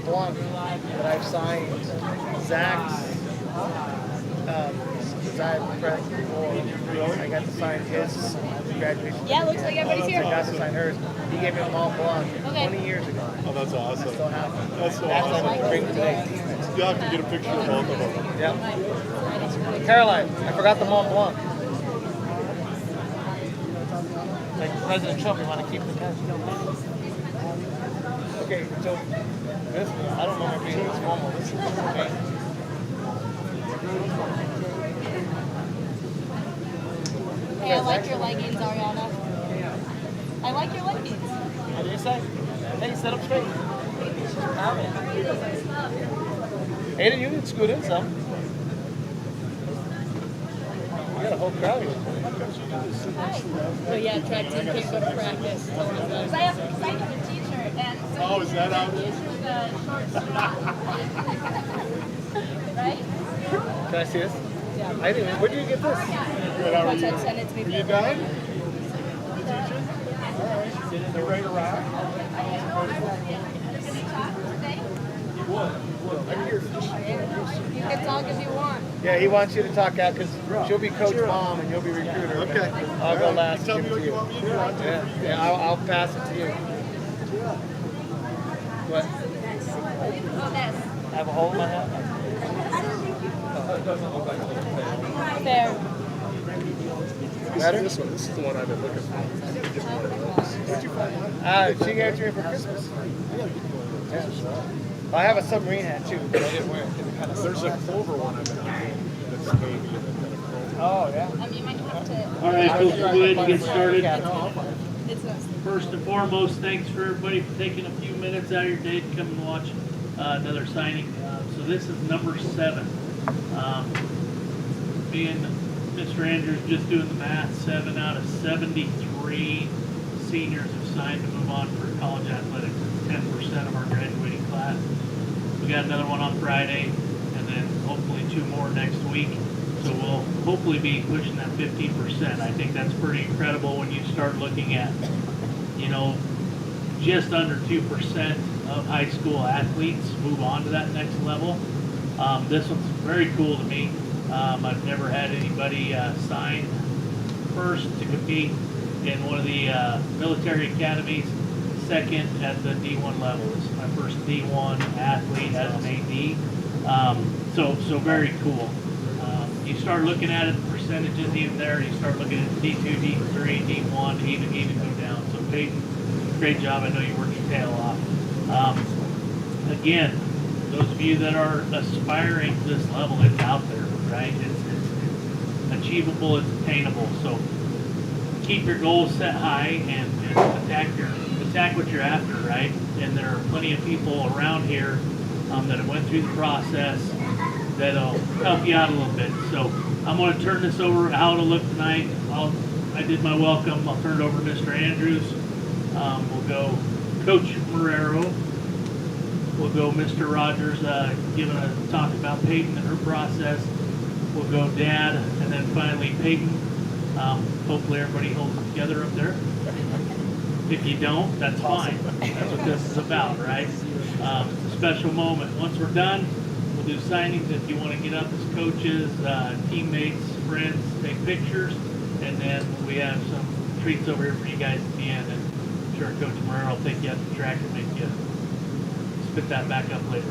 Mont Blanc that I've signed Zach's design press before. I got to sign his graduation. Yeah, looks like everybody's here. I got to sign hers. He gave me a Mont Blanc Okay. 20 years ago. Oh, that's awesome. I still have it. That's so That's awesome. what I bring today. You'll have to get a picture of both of them. Yep. Caroline, I forgot the Mont Blanc. Like President Trump, you want to keep the cash? Okay, so this, I don't remember being this formal. This is okay. Hey, I like your leggings, Ariana. I like your leggings. What do you say? Hey, sit up straight. Aiden, you can scoot in some. You got a whole crowd here. Oh yeah, track team can't go to practice. Because I have a t-shirt and so Oh, is that out? with the shorts right? Can I see this? Yeah. I didn't. Where did you get this? Good, how are you? Send it to me. Are you done? You teaching? All right. You ready to rock? You can talk if you want. Yeah, he wants you to talk out because she'll be coach mom and you'll be recruiter. Okay. I'll go last. You tell and me give what it you to want me to do. I'll do it for you. Yeah, I'll pass it to you. What? Oh, this. I have a hole in my hat? Fair. Better? This one. This is the one I've been looking for. Get one of those. Where'd you find that? She gave it to me for Christmas. Yeah. I have a submarine hat too, but I didn't wear it because it kind of. There's a clover one I've been eyeing that's navy and then got a clover. Oh yeah. I mean, you might have to. All right, folks, we'll go ahead and get started. It's nice. First and foremost, thanks for everybody for taking a few minutes out of your day to come and watch another signing. So this is number 7. Me and Mr. Andrews just doing the math, 7 out of 73 seniors have signed to move on for college athletics. It's 10% of our graduating class. We got another one on Friday, and then hopefully 2 more next week. So we'll hopefully be pushing that 15%. I think that's pretty incredible when you start looking at, you know, just under 2% of high school athletes move on to that next level. This one's very cool to me. I've never had anybody sign first to compete in one of the military academies, second at the D1 level. This is my first D1 athlete as an AD. So very cool. You start looking at it, the percentages even there, you start looking at D2, D3, D1, even go down. So Peyton, great job. I know you worked your tail off. Again, those of you that are aspiring to this level, it's out there, right? It's achievable, it's attainable. So keep your goals set high and attack what you're after, right? And there are plenty of people around here that have went through the process that'll help you out a little bit. So I'm going to turn this over how it'll look tonight. I did my welcome. I'll turn it over to Mr. Andrews. We'll go Coach Marerro. We'll go Mr. Rogers giving a talk about Peyton and her process. We'll go Dad, and then finally Peyton. Hopefully everybody holds it together up there. If you don't, that's fine. That's what this is about, right? Special moment. Once we're done, we'll do signings. If you want to get up as coaches, teammates, friends, take pictures, and then we have some treats over here for you guys at the end. And I'm sure Coach Marerro will take you up the track and make you spit that back up later.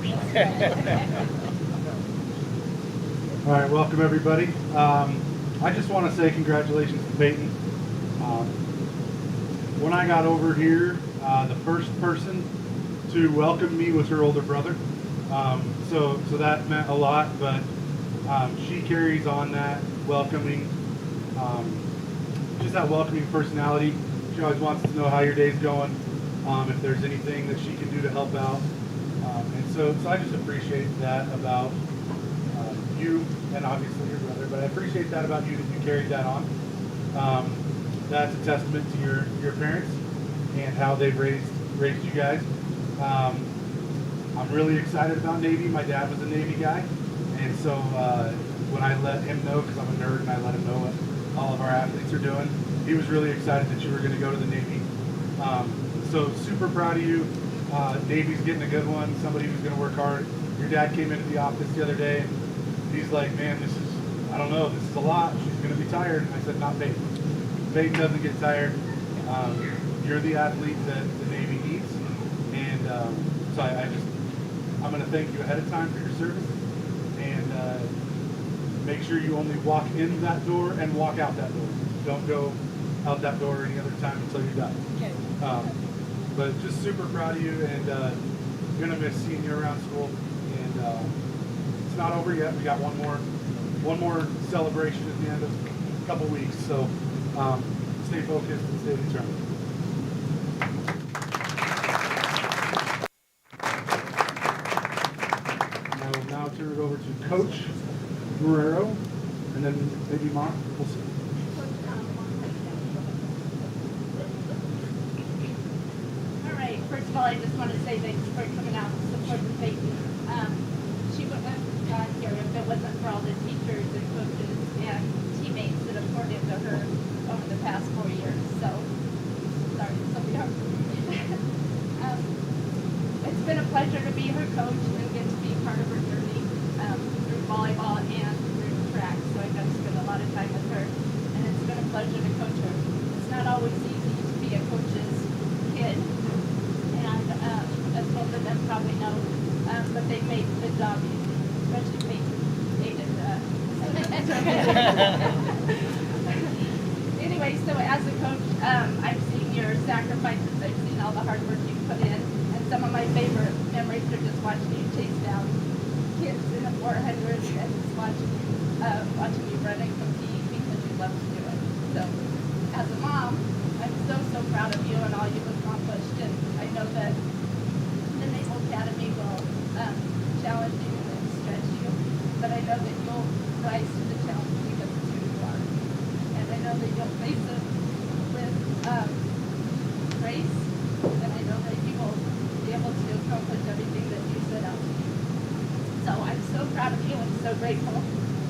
All right, welcome everybody. I just want to say congratulations to Peyton. When I got over here, the first person to welcome me was her older brother. So that meant a lot, but she carries on that welcoming, just that welcoming personality. She always wants to know how your day's going, if there's anything that she can do to help out. And so I just appreciate that about you and obviously your brother, but I appreciate that about you that you carried that on. That's a testament to your parents and how they've raised you guys. I'm really excited about Navy. My dad was a Navy guy, and so when I let him know, because I'm a nerd and I let him know what all of our athletes are doing, he was really excited that you were going to go to the Navy. So super proud of you. Davey's getting a good one, somebody who's going to work hard. Your dad came into the office the other day, and he's like, man, this is, I don't know, this is a lot. She's going to be tired. And I said, not Peyton. Peyton doesn't get tired. You're the athlete that the Navy needs. And so I'm going to thank you ahead of time for your service. And make sure you only walk in that door and walk out that door. Don't go out that door any other time until you're done. Okay. But just super proud of you, and gonna miss seeing you around school. And it's not over yet. We got one more celebration at the end of a couple weeks. So stay focused and stay determined. And I will now turn it over to Coach Marerro, and then maybe Mom. We'll see. All right. First of all, I just want to say thanks for coming out and supporting Peyton. She wouldn't have gone here if it wasn't for all the teachers and coaches and teammates that have poured into her over the past 4 years. So, sorry, so we are. It's been a pleasure to be her coach and get to be part of her journey through volleyball and through track. So I got to spend a lot of time with her, and it's been a pleasure to coach her. It's not always easy to be a coach's kid, and as both of them probably know, but they made the job easy, especially Peyton. Anyway, so as a coach, I've seen your sacrifices. I've seen all the hard work you put in, and some of my favorite memories are just watching you chase down kids in the 400s and just watching you run and compete because you love to do it. So, as a mom, I'm so proud of you and all you've accomplished, and I know that the Naval Academy will challenge you and stretch you, but I know that you'll rise to the challenge because it's who you are. And I know that you'll face it with grace, and I know that you will be able to accomplish everything that you set out to do. So I'm so proud of you and so grateful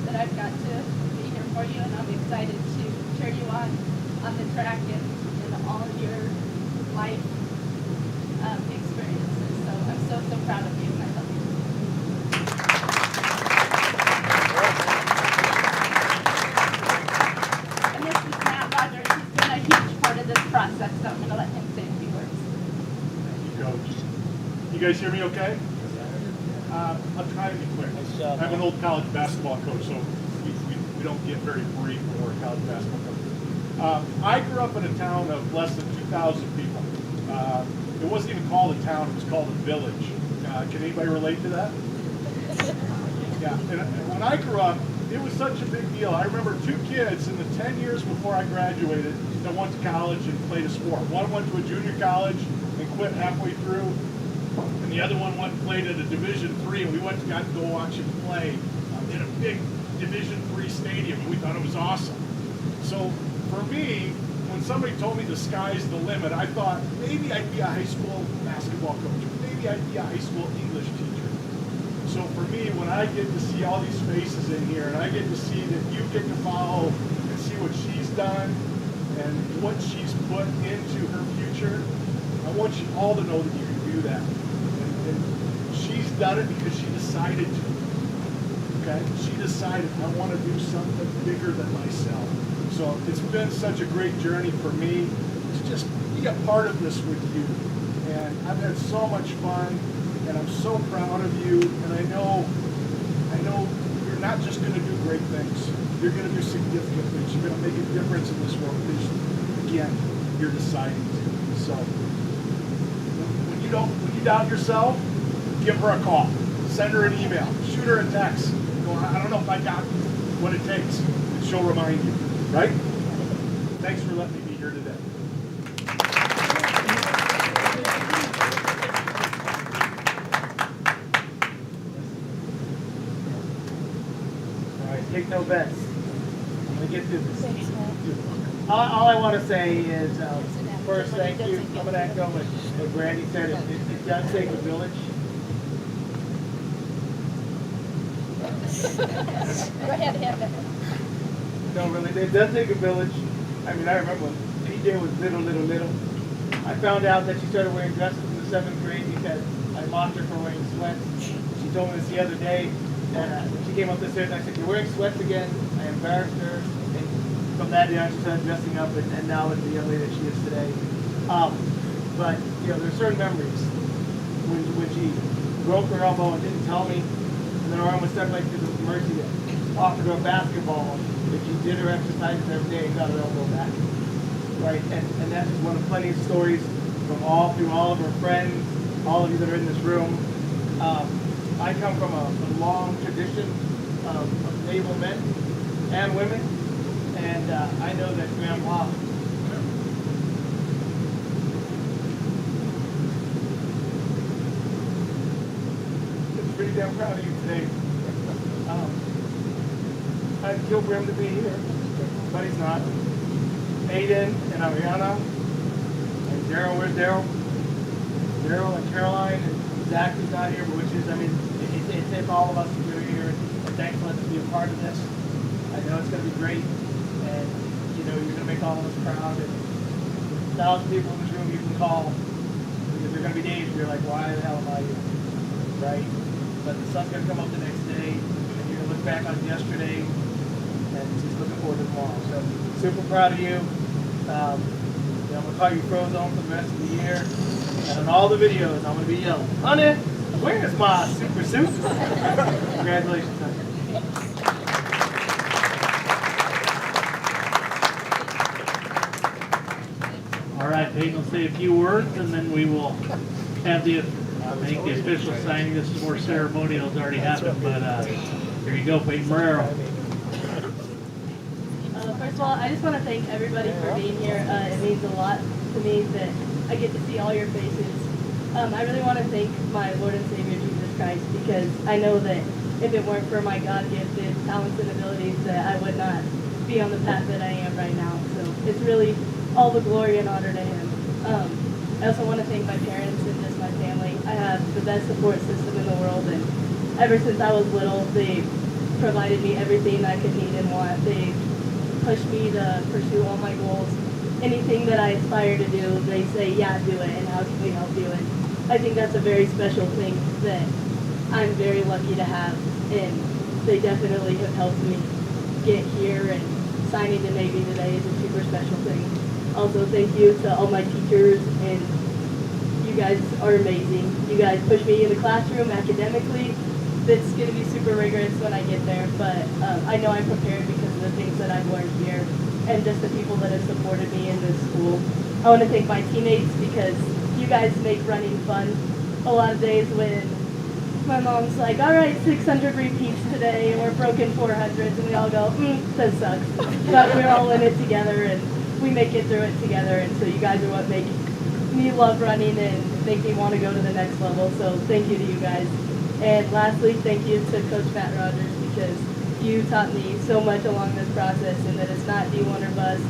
that I've got to be here for you, and I'm excited to cheer you on the track and in all of your life experiences. So I'm so proud of you, and I love you. And this is Matt Rogers. He's been a huge part of this process, so I'm going to let him say a few words. Thank you, Coach. You guys hear me okay? I'll try to be quick. I'm an old college basketball coach, so we don't get very brief when we're college basketball coaches. I grew up in a town of less than 2,000 people. It wasn't even called a town, it was called a village. Can anybody relate to that? Yeah, and when I grew up, it was such a big deal. I remember 2 kids in the 10 years before I graduated that went to college and played a sport. One went to a junior college and quit halfway through, and the other one went and played at a Division III, and we got to go watch him play in a big Division III stadium, and we thought it was awesome. So for me, when somebody told me the sky's the limit, I thought maybe I'd be a high school basketball coach, or maybe I'd be a high school English teacher. So for me, when I get to see all these faces in here, and I get to see that you get to follow and see what she's done and what she's put into her future, I want you all to know that you can do that. And she's done it because she decided to. Okay? She decided, I want to do something bigger than myself. So it's been such a great journey for me to just be a part of this with you. And I've had so much fun, and I'm so proud of you. And I know you're not just going to do great things. You're going to do significant things. You're going to make a difference in this world because, again, you're deciding to. So when you doubt yourself, give her a call. Send her an email. Shoot her a text. Go, I don't know if I got what it takes. And she'll remind you. Right? Thanks for letting me be here today. All right, take no bets. I'm going to get through this. All I want to say is, first, thank you. I'm going to echo what Brandy said. It does take a village. Go ahead, have it. No, really, it does take a village. I mean, I remember when PJ was little. I found out that she started wearing dresses in the 7th grade because I mocked her for wearing sweats. She told me this the other day, and when she came up the stairs, I said, "You're wearing sweats again." I embarrassed her, and from that day on, she started dressing up, and now is the young lady that she is today. But there's certain memories when she broke her elbow and didn't tell me, and then her arm was stuck like this was Mercy that offered her a basketball, but she did her exercises every day and got her elbow back. Right, and that's just one of plenty of stories from through all of her friends, all of you that are in this room. I come from a long tradition of naval men and women, and I know that Grandma. I'm pretty damn proud of you today. I'd kill for him to be here, but he's not. Peighton and Ariana and Daryl, where's Daryl? Daryl and Caroline and Zach is not here, but it takes all of us to be here, and thanks for letting us be a part of this. I know it's going to be great, and you're going to make all of us proud. And 1,000 people in this room you can call, because there are going to be days where you're like, why the hell am I here? Right? But the sun's going to come up the next day, and you're going to look back on yesterday, and just looking forward to tomorrow. So super proud of you. I'm going to call you Frozone for the rest of the year. And on all the videos, I'm going to be yelling, "Honey, where's my super suit?" Congratulations, honey. All right, Peyton will say a few words, and then we will have make the official signing. This is more ceremonial. It's already happened, but here you go, Peyton Marerro. First of all, I just want to thank everybody for being here. It means a lot to me that I get to see all your faces. I really want to thank my Lord and Savior Jesus Christ, because I know that if it weren't for my God-gifted talents and abilities, that I would not be on the path that I am right now. So it's really all the glory and honor to Him. I also want to thank my parents and just my family. I have the best support system in the world, and ever since I was little, they provided me everything I could need and want. They pushed me to pursue all my goals. Anything that I aspire to do, they say, "Yeah, do it, and how can we help you?" And I think that's a very special thing that I'm very lucky to have, and they definitely have helped me get here, and signing the Navy today is a super special thing. Also, thank you to all my teachers, and you guys are amazing. You guys push me in the classroom academically. It's going to be super rigorous when I get there, but I know I'm prepared because of the things that I've learned here and just the people that have supported me in this school. I want to thank my teammates, because you guys make running fun. A lot of days when my mom's like, "All right, 600 repeats today, and we're broken 400s," and we all go, "That sucks." But we're all in it together, and we make it through it together, and so you guys are what make me love running and make me want to go to the next level. So thank you to you guys. And lastly, thank you to Coach Matt Rogers, because you taught me so much along this process, and that it's not D1 or bust,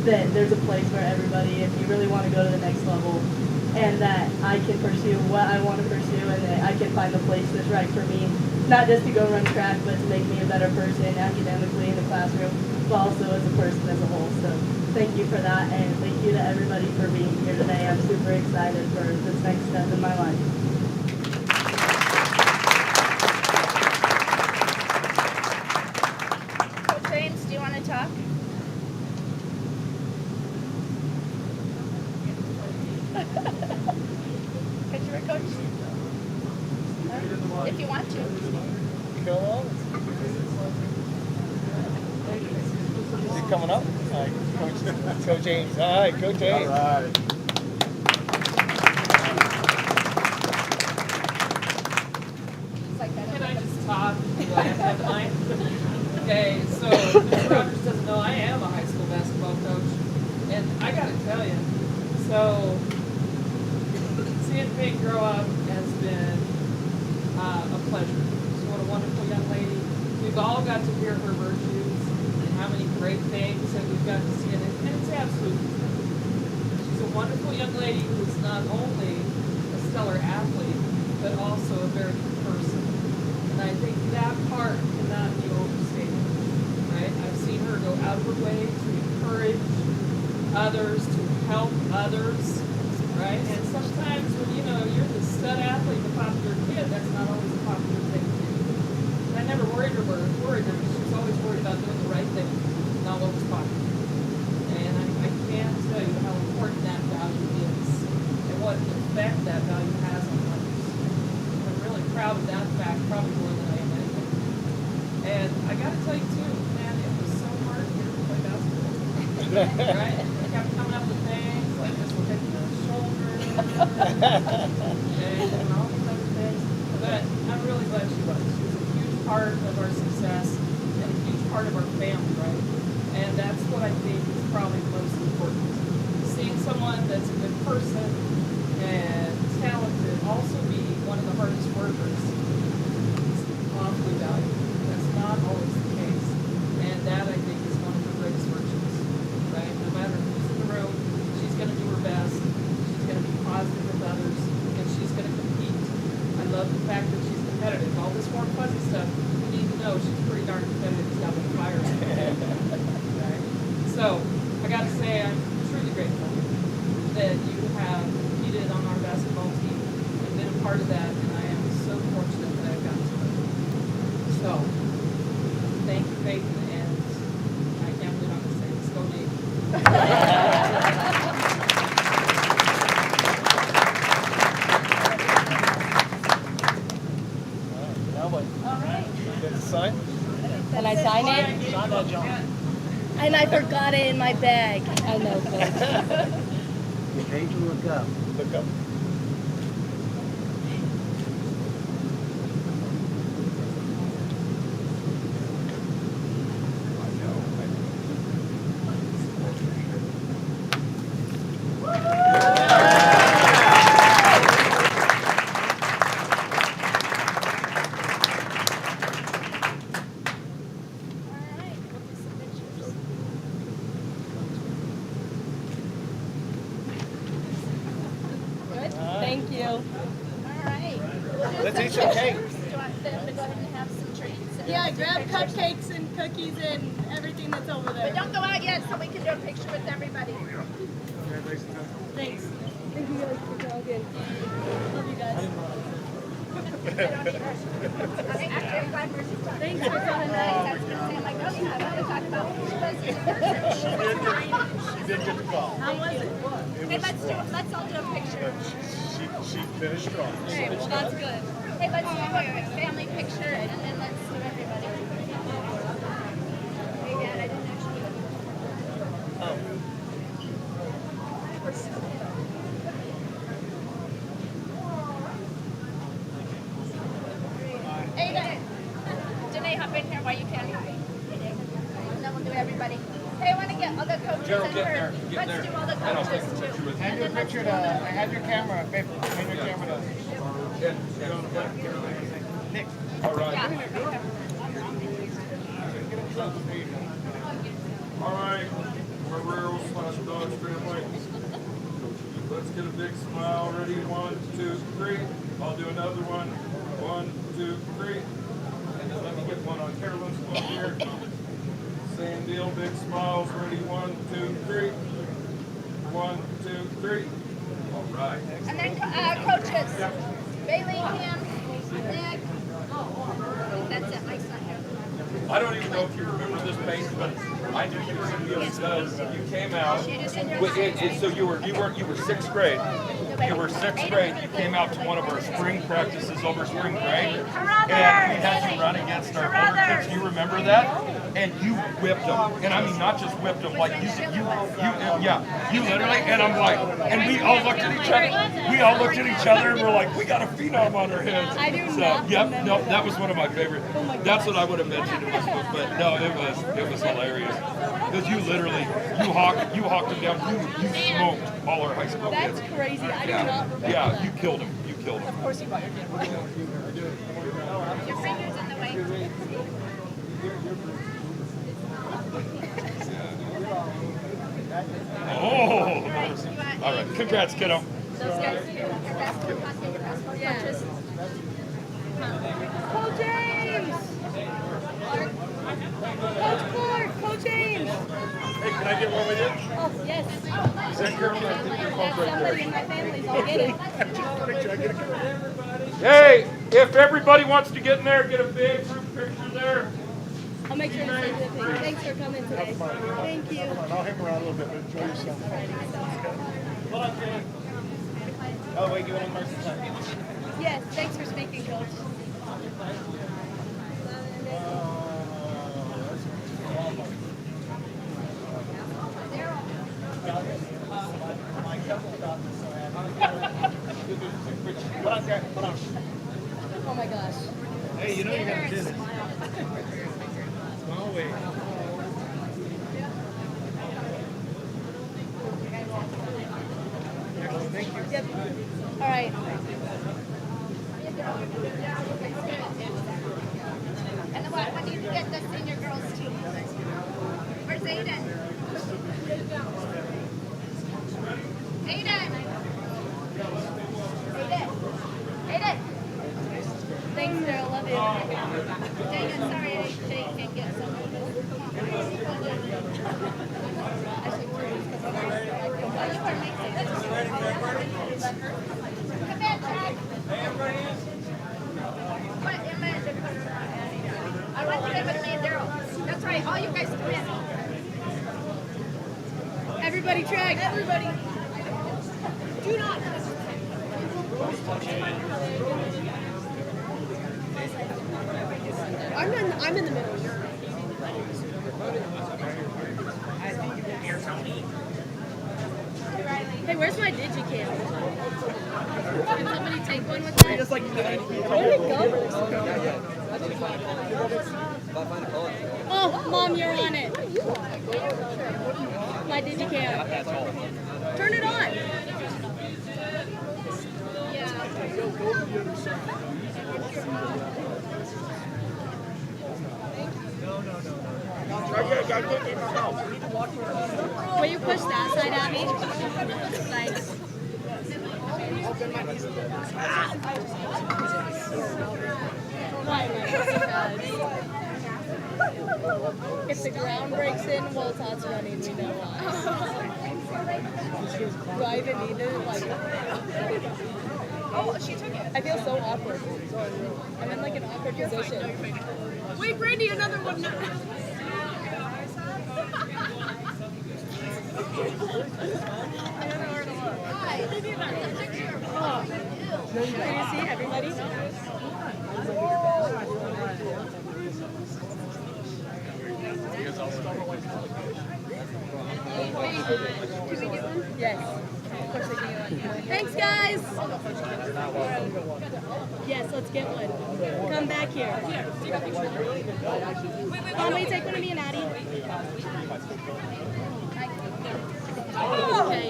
that there's a place for everybody if you really want to go to the next level, and that I can pursue what I want to pursue, and that I can find the place that's right for me, not just to go run track, but to make me a better person academically in the classroom, but also as a person as a whole. So thank you for that, and thank you to everybody for being here today. I'm super excited for this next step in my life. James, do you want to talk? Could you coach? If you want to. Is it coming up? All right, Coach James. All right, Coach James. All right. Can I just talk? Do I have the mic? Okay, so Mr. Rogers doesn't know I am a high school basketball coach. And I gotta tell you, so seeing Pig grow up has been a pleasure. So what a wonderful young lady. We've all got to hear her virtues and how many great things that we've got to see in it. And it's absolutely true. She's a wonderful young lady who's not only a stellar athlete, but also a very good person. And I think that part cannot be overstated, right? I've seen her go out of her way to encourage others, to help others, right? And sometimes when you you know, you're the stud athlete, the popular kid, that's not always a popular thing to do. And I never worried her. She was always worried about doing the right thing, not what was popular. And I can't tell you how important that value is and what effect that value has on others. I'm really proud of that fact, probably more than I am anything. And I gotta tell you too, man, it was so hard here to play basketball. Right? I kept coming up with things like dislocating the shoulder and all these other things. But I'm really glad she was. She was a huge part of our success and a huge part of our family, right? And that's what I think is probably most important. Seeing someone that's a good person and talented also be one of the hardest workers is awfully valuable. That's not always the case. And that, I think, is one of the greatest virtues, right? No matter who's in the room, she's going to do her best. She's going to be positive with others, and she's going to compete. I love the fact that she's competitive. All this warm fuzzy stuff, you need to know she's pretty darn competitive. She's got a fire in her. Right? So, I got to say, I'm truly grateful that you have competed on our basketball team and been a part of that, and I am so fortunate that I've gotten to it. So, thank you, Peyton, and I can't believe I'm going to say this. Go Navy. Can I sign it? Sign that, John. And I forgot it in my bag. I know, Coach. Peyton, look up. Look up. Thank you. All right. Let's eat some cake. Do you want them to go ahead and have some treats? and Yeah, take grab pictures? cupcakes and cookies and everything that's over But there. don't go out yet so we can do a picture with everybody. Thanks. Thank you guys for talking. Love you guys. Okay, after 5 minutes, Thanks for coming by. I was going to say, I'm like, oh yeah, I want to talk about who she was in person. She did get the call. How was it? Hey, let's all do a picture. She finished strong. Okay, well that's good. Hey, let's do a family picture and then let's do everybody. Hey, Dad, I didn't actually. Hey, Danae, hop in here while you can. And then we'll do everybody. Hey, I want to get all the coaches and her. Let's do all the coaches too. Hand your picture to, I have your camera, babe. Hand your camera to. Nick. All right. Yeah. All right, Marerro / Dodge family. Let's get a big smile. Ready? 1, 2, 3. I'll do another one. 1, 2, 3. And then let me get one on Carolyn's one here. Same deal, big smiles. Ready? 1, 2, 3. 1, 2, 3. All right. And then coaches. Bailey, Kim, Nick. I think that's it. Mike's not here. I don't even know if you remember this, Peyton, but I knew you were going to be a stud. You came out. So you were 6th grade. You were 6th grade. You came out to one of our spring practices over spring break, and we had you run against our older kids. Do you remember that? And you whipped them, and I mean not just whipped them, like you literally. And I'm like, and we all looked at each other. We all looked at each other, and we're like, we got a phenom on our hands. I do So, not yep, remember no, that. that was one of my favorite. Oh my That's gosh. what I would have mentioned it was, but no, it was hilarious because you literally you hawked them down. You smoked all our high school That's kids. crazy. I do not remember Yeah, that. you killed them. You killed them. Of course you brought your camera. Your finger's in the way. Oh, all right. Congrats, kiddo. Those guys, your basketball coach, your basketball coaches. Coach James! Coach Clark! Coach James! Hey, can I get one with you? Oh, yes. Is that Carolyn? I think you're called somebody in my family's all get it. Hey, if everybody wants to get in there, get a big group picture there. I'll make sure to send you the picture. Thanks for coming today. Thank you. I'll hang around a little bit, but enjoy yourself. Oh, wait, you want to mark the time? Yes, thanks for speaking, Coach. Oh my gosh. Hey, you know you're going to do this. Small way. Thank you. Yep. All right. And what do you get the senior girls team? Where's Aiden? Aiden! Aiden! Thanks, Daryl. Love you. Aiden, sorry, Jake can't get some of this. Come back, Chad. What, Emma? I want you in with me and Daryl. That's right, all you guys come in. Everybody track. Everybody. Do not. I'm in the middle. Hey, where's my digicam? Can somebody take one with me? Where'd it go? Oh, Mom, you're on it. My digicam. Turn it on. Will you push that side, Abby? Thanks. If the ground breaks in while Todd's running, we know why. Do I even need it? Like, oh, she took it. I feel so awkward. I'm in like an awkward position. Wait, Brandy, another one. Can you see everybody? Yes. Thanks, guys. Yes, let's get one. Come back here. Mom, will you take one of me and Addie? Okay.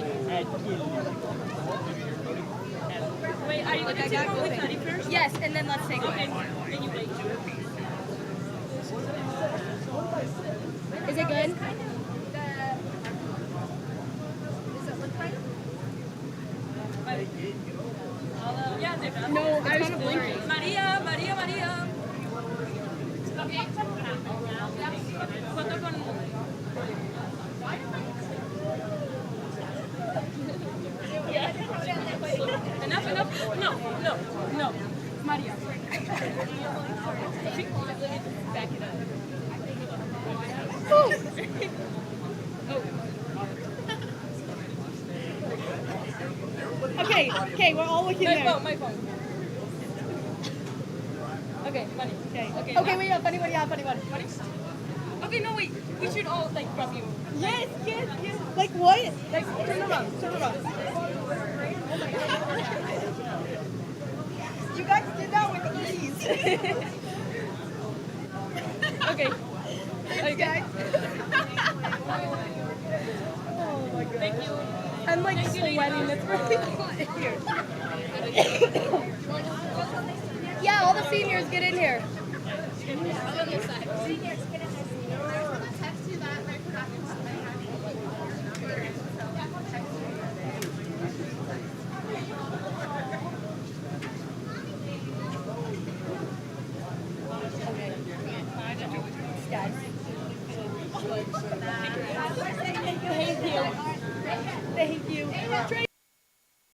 Wait, are you going to take one with Addie first? Yes, and then let's take one. Then you wait. Is it good? No, I was blinking. María. Foto con... Enough. No. María. Back it up. Okay, we're all looking there. My phone. Okay, funny. Okay, wait, funny one. Funny? Okay, no, wait. We should all, like, rub you. Yes. Like what? Like, turn around. You guys did that with ease. Okay. Guys. Oh my god. Thank you. I'm like sweating. It's really hot in here. Yeah, all the seniors get in here.